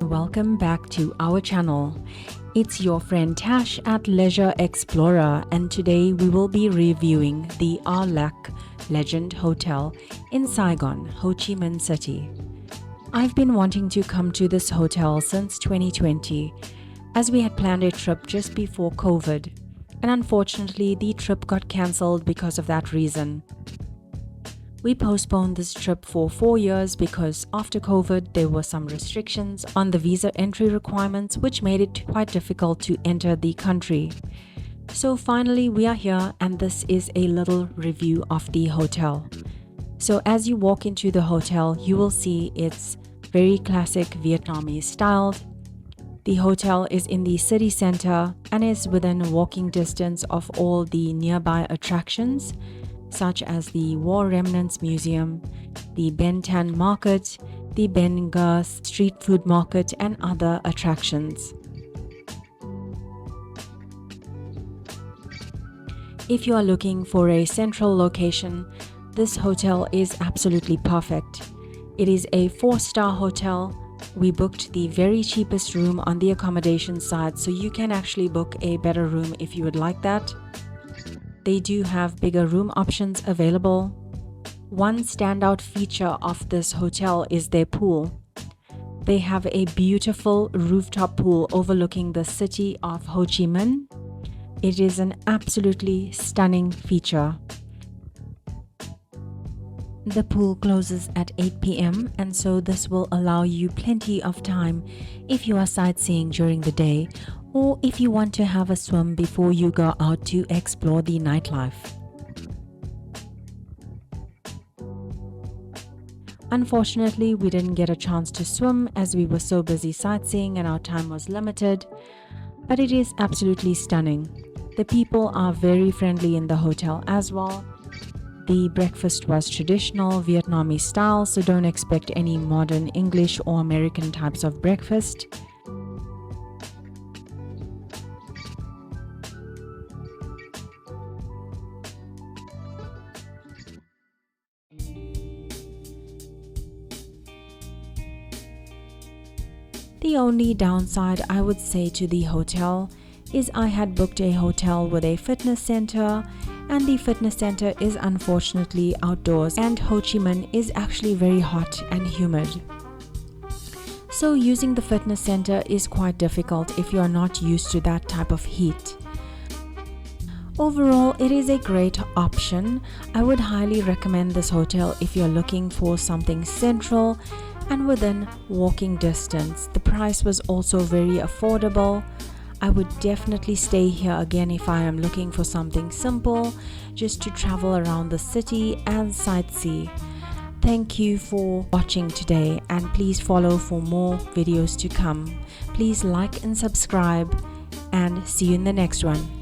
welcome back to our channel. It's your friend Tash at Leisure Explorer, and today we will be reviewing the Au Lac Legend Hotel in Saigon, Ho Chi Minh City. I've been wanting to come to this hotel since 2020, as we had planned a trip just before COVID, and unfortunately the trip got cancelled because of that reason. We postponed this trip for 4 years because after COVID there were some restrictions on the visa entry requirements, which made it quite difficult to enter the country. So finally we are here, and this is a little review of the hotel. So as you walk into the hotel, you will see it's very classic Vietnamese styled. The hotel is in the city center and is within walking distance of all the nearby attractions, such as the War Remnants Museum, the Ben Thanh Market, the Ben Ge Street Food Market, and other attractions. If you are looking for a central location, this hotel is absolutely perfect. It is a 4-star hotel. We booked the very cheapest room on the accommodation side, so you can actually book a better room if you would like that. They do have bigger room options available. One standout feature of this hotel is their pool. They have a beautiful rooftop pool overlooking the city of Ho Chi Minh. It is an absolutely stunning feature. The pool closes at 8 p.m. and so this will allow you plenty of time if you are sightseeing during the day, or if you want to have a swim before you go out to explore the nightlife. Unfortunately, we didn't get a chance to swim as we were so busy sightseeing and our time was limited, but it is absolutely stunning. The people are very friendly in the hotel as well. The breakfast was traditional Vietnamese style, so don't expect any modern English or American types of breakfast. The only downside I would say to the hotel is I had booked a hotel with a fitness center, and the fitness center is unfortunately outdoors, and Ho Chi Minh is actually very hot and humid. So using the fitness center is quite difficult if you are not used to that type of heat. Overall, it is a great option. I would highly recommend this hotel if you're looking for something central and within walking distance. The price was also very affordable. I would definitely stay here again if I am looking for something simple, just to travel around the city and sightsee. Thank you for watching today, and please follow for more videos to come. Please like and subscribe, and see you in the next one.